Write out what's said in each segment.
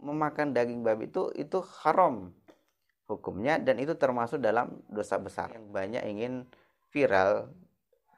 memakan daging babi itu haram hukumnya, dan itu termasuk dalam dosa besar. Yang banyak ingin viral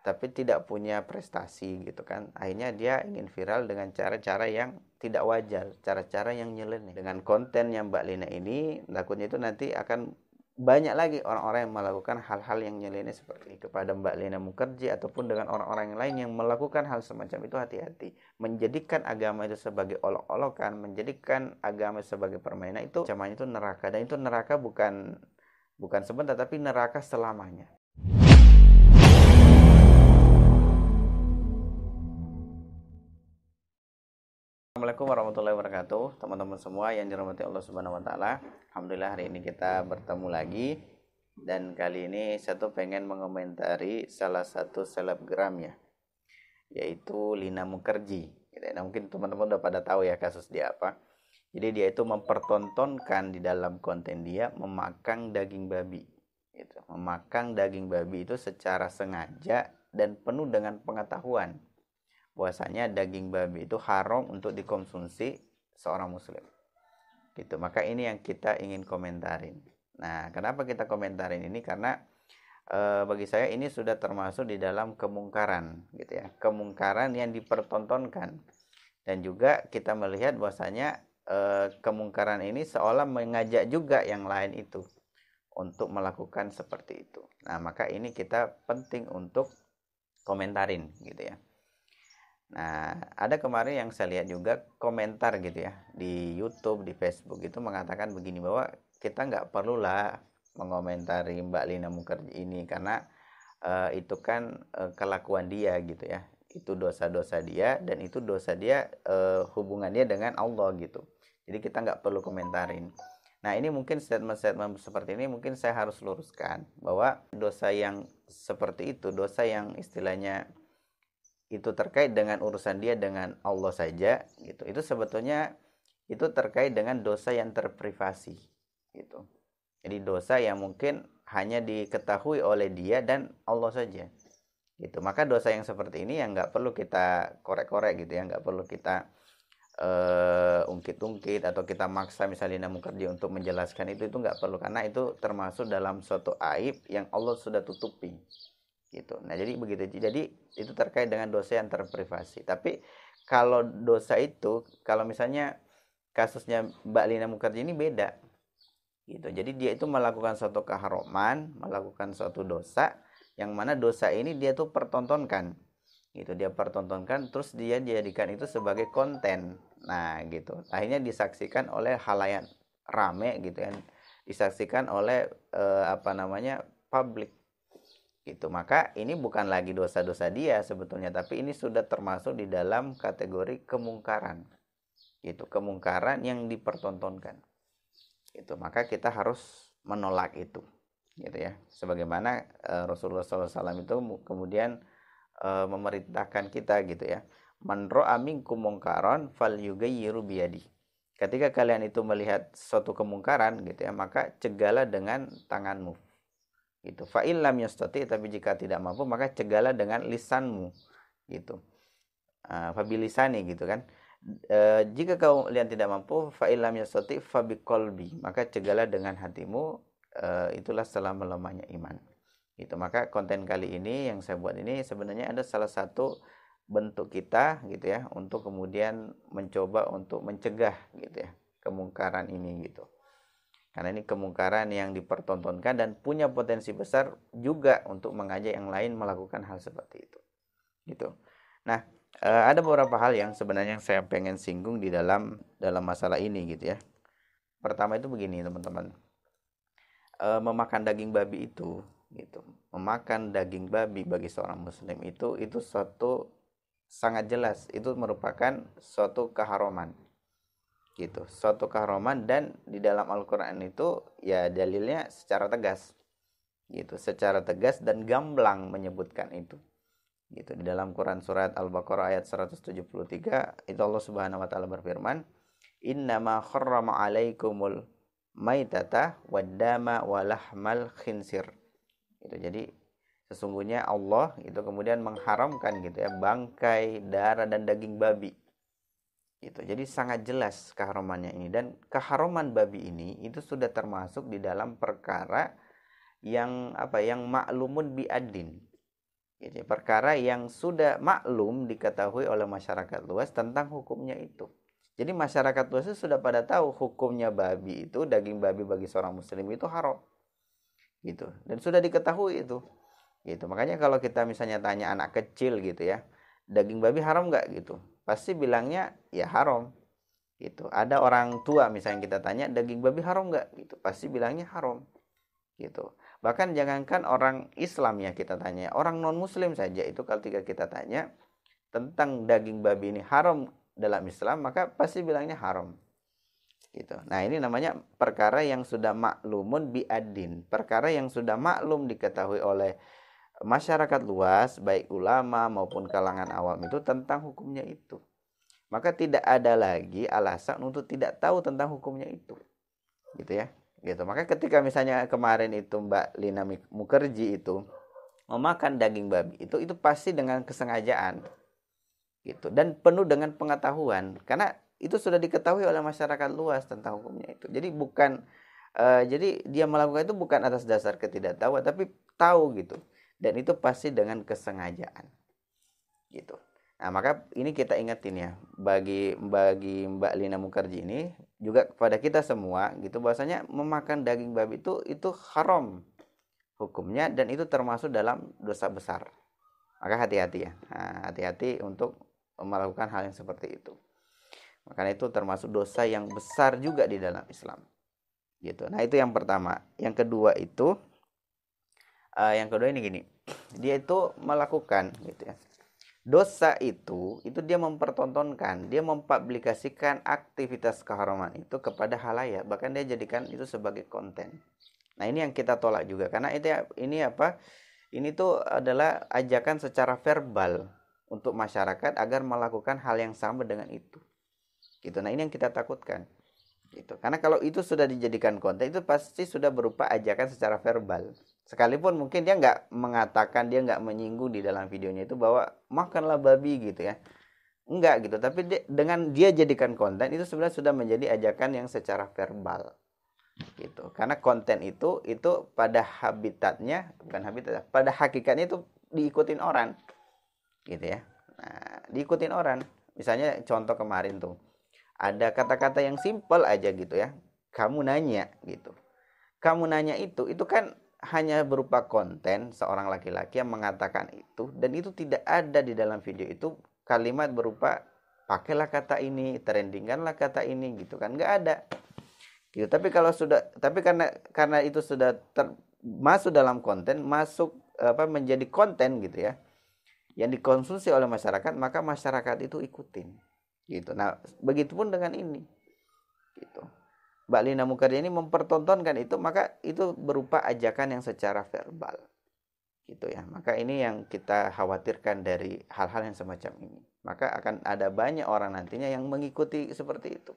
tapi tidak punya prestasi gitu kan, akhirnya dia ingin viral dengan cara-cara yang tidak wajar, cara-cara yang nyeleneh. Dengan konten yang Mbak Lina ini, takutnya itu nanti akan banyak lagi orang-orang yang melakukan hal-hal yang nyeleneh seperti itu kepada Mbak Lina Mukherjee ataupun dengan orang-orang yang lain yang melakukan hal semacam itu. Hati-hati, menjadikan agama itu sebagai olok-olokan, menjadikan agama sebagai permainan, itu ancamannya itu neraka, dan itu neraka bukan sebentar, tapi neraka selamanya. Assalamualaikum warahmatullahi wabarakatuh, teman-teman semua yang dirahmati Allah Subhanahu wa taala. Alhamdulillah hari ini kita bertemu lagi, dan kali ini saya tuh pengen mengomentari salah satu selebgram ya, yaitu Lina Mukherjee. Nah, mungkin teman-teman udah pada tahu ya kasus dia apa. Jadi dia itu mempertontonkan di dalam konten dia memakan daging babi. Gitu. Memakan daging babi itu secara sengaja dan penuh dengan pengetahuan bahwasanya daging babi itu haram untuk dikonsumsi seorang muslim. Gitu. Maka ini yang kita ingin komentarin. Nah, kenapa kita komentarin ini? Karena bagi saya ini sudah termasuk di dalam kemungkaran, gitu ya. Kemungkaran yang dipertontonkan. Dan juga kita melihat bahwasanya kemungkaran ini seolah mengajak juga yang lain itu untuk melakukan seperti itu. Nah, maka ini kita penting untuk komentarin, gitu ya. Nah, ada kemarin yang saya lihat juga komentar gitu ya di YouTube, di Facebook itu mengatakan begini, bahwa kita nggak perlulah mengomentari Mbak Lina Mukherjee ini karena itu kan kelakuan dia gitu ya, itu dosa-dosa dia, dan itu dosa dia, hubungan dia dengan Allah gitu. Jadi kita nggak perlu komentarin. Nah, ini mungkin statement-statement seperti ini mungkin saya harus luruskan bahwa dosa yang seperti itu, dosa yang istilahnya itu terkait dengan urusan dia dengan Allah saja gitu, itu sebetulnya itu terkait dengan dosa yang terprivasi gitu. Jadi dosa yang mungkin hanya diketahui oleh dia dan Allah saja gitu. Maka dosa yang seperti ini yang nggak perlu kita korek-korek gitu ya, nggak perlu kita ungkit-ungkit atau kita maksa misalnya Lina Mukherjee untuk menjelaskan itu nggak perlu, karena itu termasuk dalam suatu aib yang Allah sudah tutupi gitu. Nah, jadi begitu. Jadi itu terkait dengan dosa yang terprivasi. Tapi kalau dosa itu, kalau misalnya kasusnya Mbak Lina Mukherjee ini beda gitu. Jadi dia itu melakukan suatu keharaman, melakukan suatu dosa yang mana dosa ini dia tuh pertontonkan gitu. Dia pertontonkan, terus dia jadikan itu sebagai konten. Nah, gitu. Akhirnya disaksikan oleh halayak rame gitu kan. Disaksikan oleh publik gitu. Maka ini bukan lagi dosa-dosa dia sebetulnya, tapi ini sudah termasuk di dalam kategori kemungkaran gitu, kemungkaran yang dipertontonkan gitu. Maka kita harus menolak itu gitu ya, sebagaimana Rasulullah SAW itu kemudian memerintahkan kita gitu ya, man ra'a minkum mungkaran falyughayyiru biyadi. Ketika kalian itu melihat suatu kemungkaran gitu ya, maka cegahlah dengan tanganmu gitu. Fa illam yastati, tapi jika tidak mampu maka cegahlah dengan lisanmu gitu. Fabilisani gitu kan. Jika kalian tidak mampu, fa illam yastati fa biqalbi, maka cegahlah dengan hatimu. Itulah selama-lamanya iman gitu. Maka konten kali ini yang saya buat ini sebenarnya ada salah satu bentuk kita gitu ya, untuk kemudian mencoba untuk mencegah gitu ya kemungkaran ini gitu. Karena ini kemungkaran yang dipertontonkan dan punya potensi besar juga untuk mengajak yang lain melakukan hal seperti itu gitu. Nah, ada beberapa hal yang sebenarnya saya pengen singgung di dalam masalah ini gitu ya. Pertama itu begini teman-teman, memakan daging babi itu gitu, memakan daging babi bagi seorang muslim itu suatu sangat jelas itu merupakan suatu keharaman gitu, suatu keharaman. Dan di dalam Al-Quran itu ya dalilnya secara tegas gitu, secara tegas dan gamblang menyebutkan itu gitu. Di dalam Quran surat Al-Baqarah ayat 173 itu Allah Subhanahu wa taala berfirman, innama kharrama alaikumul maitata waddama walahmal khinsir gitu. Jadi sesungguhnya Allah itu kemudian mengharamkan gitu ya bangkai, darah dan daging babi Gitu. Jadi sangat jelas keharamannya ini, dan keharaman babi ini itu sudah termasuk di dalam perkara yang yang maklumun biadin. Gitu. Perkara yang sudah maklum diketahui oleh masyarakat luas tentang hukumnya itu. Jadi masyarakat luas itu sudah pada tahu hukumnya babi itu, daging babi bagi seorang muslim itu haram. Gitu. Dan sudah diketahui itu. Gitu. Makanya kalau kita misalnya tanya anak kecil gitu ya, daging babi haram nggak gitu? Pasti bilangnya ya haram. Gitu. Ada orang tua misalnya kita tanya daging babi haram nggak? Gitu. Pasti bilangnya haram. Gitu. Bahkan jangankan orang Islam ya kita tanya, orang non muslim saja itu kalau kita tanya tentang daging babi ini haram dalam Islam, maka pasti bilangnya haram. Gitu. Nah, ini namanya perkara yang sudah maklumun biadin, perkara yang sudah maklum diketahui oleh masyarakat luas, baik ulama maupun kalangan awam itu tentang hukumnya itu. Maka tidak ada lagi alasan untuk tidak tahu tentang hukumnya itu. Gitu ya. Gitu. Maka ketika misalnya kemarin itu Mbak Lina Mukerji itu memakan daging babi itu pasti dengan kesengajaan. Gitu. Dan penuh dengan pengetahuan, karena itu sudah diketahui oleh masyarakat luas tentang hukumnya itu. Jadi bukan jadi dia melakukan itu bukan atas dasar ketidaktahuan, tapi tahu gitu. Dan itu pasti dengan kesengajaan. Gitu. Nah, maka ini kita ingetin ya, bagi Mbak Lina Mukerji ini juga kepada kita semua gitu, bahwasanya memakan daging babi itu haram hukumnya, dan itu termasuk dalam dosa besar. Maka hati-hati ya. Nah, hati-hati untuk melakukan hal yang seperti itu. Makanya itu termasuk dosa yang besar juga di dalam Islam. Gitu. Nah, itu yang pertama. Yang kedua ini gini. Dia itu melakukan gitu ya. Dosa itu dia mempertontonkan, dia mempublikasikan aktivitas keharaman itu kepada halayak, bahkan dia jadikan itu sebagai konten. Nah, ini yang kita tolak juga, karena ini tuh adalah ajakan secara verbal untuk masyarakat agar melakukan hal yang sama dengan itu. Gitu. Nah, ini yang kita takutkan. Gitu. Karena kalau itu sudah dijadikan konten, itu pasti sudah berupa ajakan secara verbal. Sekalipun mungkin dia nggak mengatakan, dia nggak menyinggung di dalam videonya itu bahwa makanlah babi gitu ya. Enggak gitu. Tapi dengan dia jadikan konten, itu sebenarnya sudah menjadi ajakan yang secara verbal. Gitu. Karena konten itu pada habitatnya, bukan habitat, pada hakikatnya itu diikutin orang. Gitu ya. Nah, diikutin orang. Misalnya contoh kemarin tuh. Ada kata-kata yang simpel aja gitu ya. Kamu nanya gitu. Kamu nanya itu kan hanya berupa konten seorang laki-laki yang mengatakan itu, dan itu tidak ada di dalam video itu kalimat berupa pakailah kata ini, trendingkanlah kata ini gitu kan, nggak ada. Gitu. Tapi karena itu sudah masuk dalam konten, menjadi konten gitu ya, yang dikonsumsi oleh masyarakat, maka masyarakat itu ikutin. Gitu. Nah, begitupun dengan ini. Gitu. Mbak Lina Mukerja ini mempertontonkan itu, maka itu berupa ajakan yang secara verbal. Gitu ya. Maka ini yang kita khawatirkan dari hal-hal yang semacam ini. Maka akan ada banyak orang nantinya yang mengikuti seperti itu.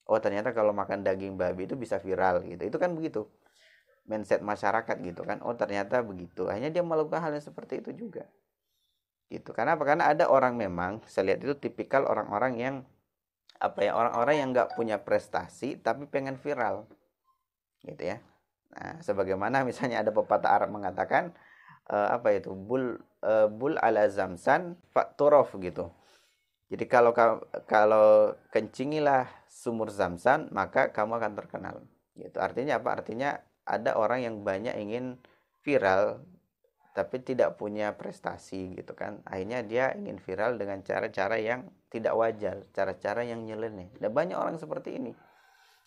Oh, ternyata kalau makan daging babi itu bisa viral gitu. Itu kan begitu. Mindset masyarakat gitu kan. Oh, ternyata begitu. Akhirnya dia melakukan hal yang seperti itu juga. Gitu. Karena ada orang, memang saya lihat itu tipikal orang-orang yang orang-orang yang nggak punya prestasi tapi pengen viral, gitu ya. Nah, sebagaimana misalnya ada pepatah Arab mengatakan bul ala zamsan fakturof gitu. Jadi kalau kencingilah sumur zamsan, maka kamu akan terkenal. Gitu. Artinya apa? Artinya ada orang yang banyak ingin viral tapi tidak punya prestasi gitu kan. Akhirnya dia ingin viral dengan cara-cara yang tidak wajar, cara-cara yang nyeleneh. Dan banyak orang seperti ini.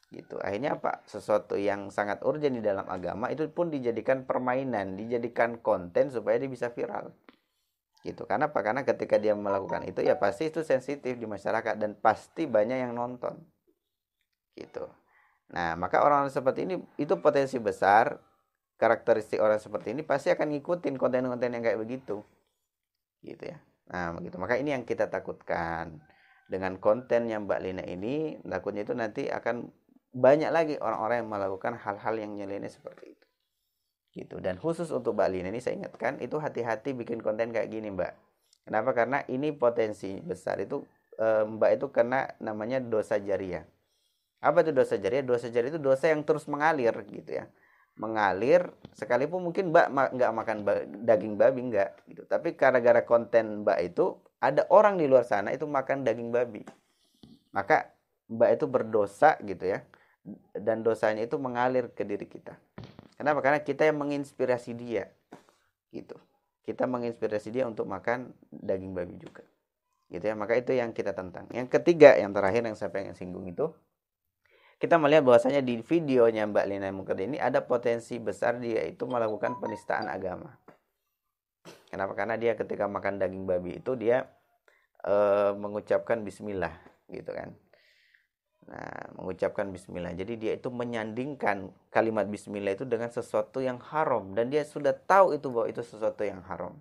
Gitu. Akhirnya apa? Sesuatu yang sangat urgen di dalam agama itu pun dijadikan permainan, dijadikan konten supaya dia bisa viral. Gitu. Karena apa? Karena ketika dia melakukan itu ya pasti itu sensitif di masyarakat dan pasti banyak yang nonton. Gitu. Nah, maka orang-orang seperti ini itu potensi besar. Karakteristik orang seperti ini pasti akan ngikutin konten-konten yang kayak begitu. Gitu ya. Nah, begitu. Maka ini yang kita takutkan. Dengan konten yang Mbak Lina ini, takutnya itu nanti akan banyak lagi orang-orang yang melakukan hal-hal yang nyeleneh seperti itu. Gitu. Dan khusus untuk Mbak Lina ini saya ingatkan, itu hati-hati bikin konten kayak gini, Mbak. Kenapa? Karena ini potensi besar itu Mbak itu kena namanya dosa jariyah. Apa itu dosa jariyah? Dosa jariyah itu dosa yang terus mengalir gitu ya. Mengalir sekalipun mungkin Mbak nggak makan daging babi nggak gitu. Tapi gara-gara konten Mbak itu ada orang di luar sana itu makan daging babi. Maka Mbak itu berdosa gitu ya. Dan dosanya itu mengalir ke diri kita. Kenapa? Karena kita yang menginspirasi dia. Gitu. Kita menginspirasi dia untuk makan daging babi juga. Gitu ya. Maka itu yang kita tentang. Yang ketiga, yang terakhir yang saya pengen singgung itu, kita melihat bahwasanya di videonya Mbak Lina Mukardi ini ada potensi besar dia itu melakukan penistaan agama. Kenapa? Karena dia ketika makan daging babi itu dia mengucapkan bismillah gitu kan. Nah, mengucapkan bismillah. Jadi dia itu menyandingkan kalimat bismillah itu dengan sesuatu yang haram dan dia sudah tahu itu bahwa itu sesuatu yang haram.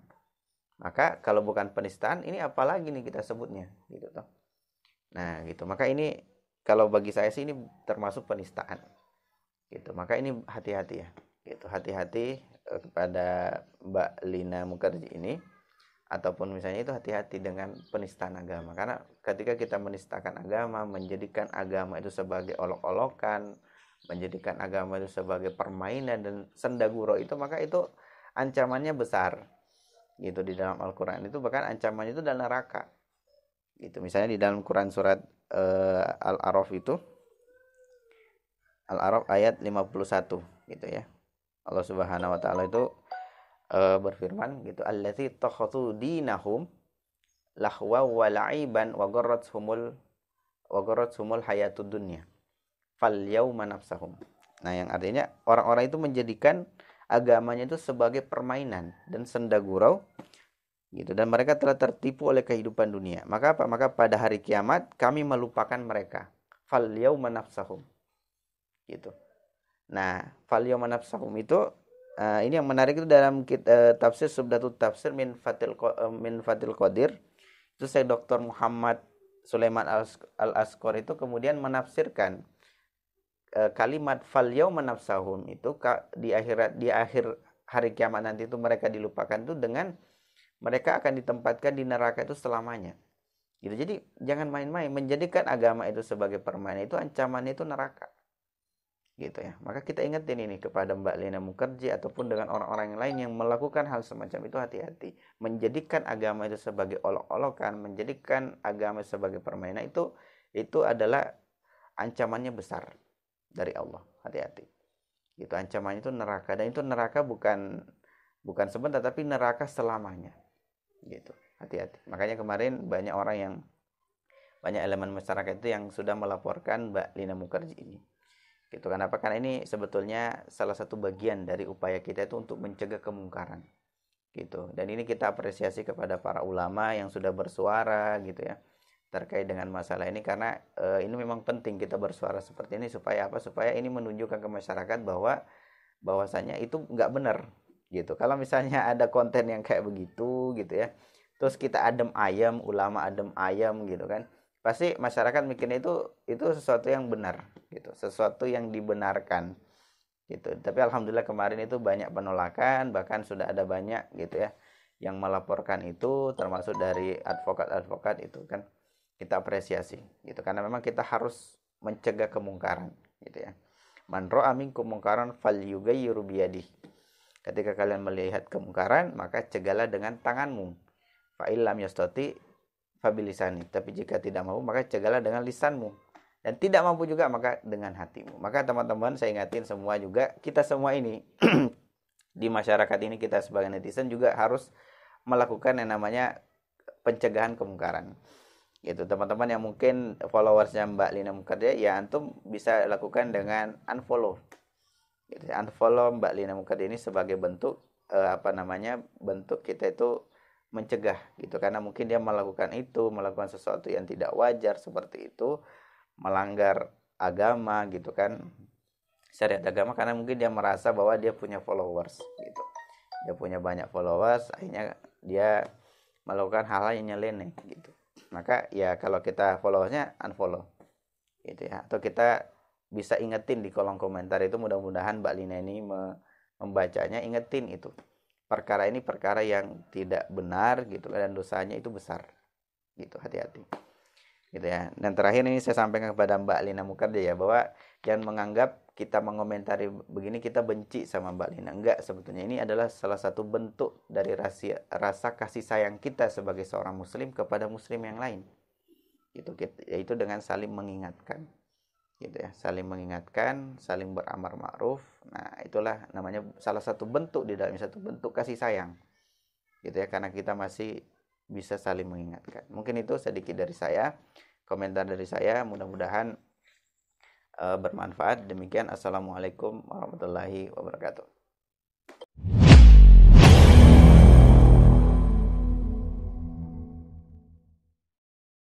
Maka kalau bukan penistaan, ini apalagi nih kita sebutnya gitu toh. Nah, gitu. Maka ini kalau bagi saya sih ini termasuk penistaan. Gitu. Maka ini hati-hati ya. Gitu. Hati-hati kepada Mbak Lina Mukardi ini, ataupun misalnya itu hati-hati dengan penistaan agama. Karena ketika kita menistakan agama, menjadikan agama itu sebagai olok-olokan, menjadikan agama itu sebagai permainan dan sendaguro itu, maka itu ancamannya besar. Gitu di dalam Al-Qur'an itu bahkan ancamannya itu adalah neraka. Gitu. Misalnya di dalam Quran surat Al-A'raf itu, Al-A'raf ayat 51 gitu ya. Allah Subhanahu wa taala itu berfirman gitu, allati takhatu dinahum lahwa wa la'iban wa gharrathumul hayatud dunya fal yauma nafsahum. Nah, yang artinya orang-orang itu menjadikan agamanya itu sebagai permainan dan senda gurau gitu, dan mereka telah tertipu oleh kehidupan dunia. Maka apa? Maka pada hari kiamat kami melupakan mereka. Fal yauma nafsahum. Gitu. Nah, fal yauma nafsahum itu ini yang menarik itu dalam tafsir Subdatut Tafsir min Fathil Qadir. Itu saya Dr. Muhammad Sulaiman Al-Asqar itu kemudian menafsirkan kalimat fal yauma nafsahum itu di akhir hari kiamat nanti itu mereka dilupakan itu dengan mereka akan ditempatkan di neraka itu selamanya. Gitu. Jadi jangan main-main menjadikan agama itu sebagai permainan, itu ancamannya itu neraka. Gitu ya. Maka kita ingetin ini kepada Mbak Lina Mukardi ataupun dengan orang-orang yang lain yang melakukan hal semacam itu, hati-hati. Menjadikan agama itu sebagai olok-olokan, menjadikan agama sebagai permainan, itu adalah ancamannya besar dari Allah. Hati-hati. Gitu, ancamannya itu neraka, dan itu neraka bukan sebentar tapi neraka selamanya. Gitu. Hati-hati. Makanya kemarin banyak elemen masyarakat itu yang sudah melaporkan Mbak Lina Mukardi ini. Gitu. Kenapa? Karena ini sebetulnya salah satu bagian dari upaya kita itu untuk mencegah kemungkaran. Gitu. Dan ini kita apresiasi kepada para ulama yang sudah bersuara gitu ya terkait dengan masalah ini, karena ini memang penting kita bersuara seperti ini supaya apa? Supaya ini menunjukkan ke masyarakat bahwasanya itu nggak benar gitu. Kalau misalnya ada konten yang kayak begitu gitu ya, terus kita adem ayam, ulama adem ayam gitu kan, pasti masyarakat mikirnya itu sesuatu yang benar gitu, sesuatu yang dibenarkan gitu. Tapi alhamdulillah kemarin itu banyak penolakan, bahkan sudah ada banyak gitu ya yang melaporkan itu, termasuk dari advokat-advokat itu kan, kita apresiasi gitu, karena memang kita harus mencegah kemungkaran gitu ya. Man ra'a minkum mungkaran falyughayyiru biyadihi. Ketika kalian melihat kemungkaran, maka cegahlah dengan tanganmu. Fa illam yastati fabilisani. Tapi jika tidak mampu, maka cegahlah dengan lisanmu. Dan tidak mampu juga, maka dengan hatimu. Maka teman-teman, saya ingatin semua juga, kita semua ini di masyarakat ini, kita sebagai netizen juga harus melakukan yang namanya pencegahan kemungkaran. Gitu, teman-teman yang mungkin followersnya Mbak Lina Mukardi, ya antum bisa lakukan dengan unfollow. Gitu, unfollow Mbak Lina Mukardi ini sebagai bentuk bentuk kita itu mencegah gitu, karena mungkin dia melakukan sesuatu yang tidak wajar seperti itu, melanggar agama gitu kan, syariat agama, karena mungkin dia merasa bahwa dia punya followers gitu, dia punya banyak followers, akhirnya dia melakukan hal-hal yang nyeleneh gitu. Maka ya kalau kita followersnya unfollow gitu ya, atau kita bisa ingetin di kolom komentar itu, mudah-mudahan Mbak Lina ini membacanya, ingetin itu perkara ini perkara yang tidak benar gitu, dan dosanya itu besar gitu, hati-hati. gitu ya. Dan terakhir ini saya sampaikan kepada Mbak Lina Mukardi ya, bahwa jangan menganggap kita mengomentari begini kita benci sama Mbak Lina. Enggak, sebetulnya ini adalah salah satu bentuk dari rasa kasih sayang kita sebagai seorang muslim kepada muslim yang lain. Gitu, yaitu dengan saling mengingatkan. Gitu ya, saling mengingatkan, saling beramar ma'ruf. Nah, itulah namanya salah satu bentuk di dalam satu bentuk kasih sayang. Gitu ya, karena kita masih bisa saling mengingatkan. Mungkin itu sedikit dari saya, komentar dari saya, mudah-mudahan bermanfaat. Demikian, assalamualaikum warahmatullahi wabarakatuh.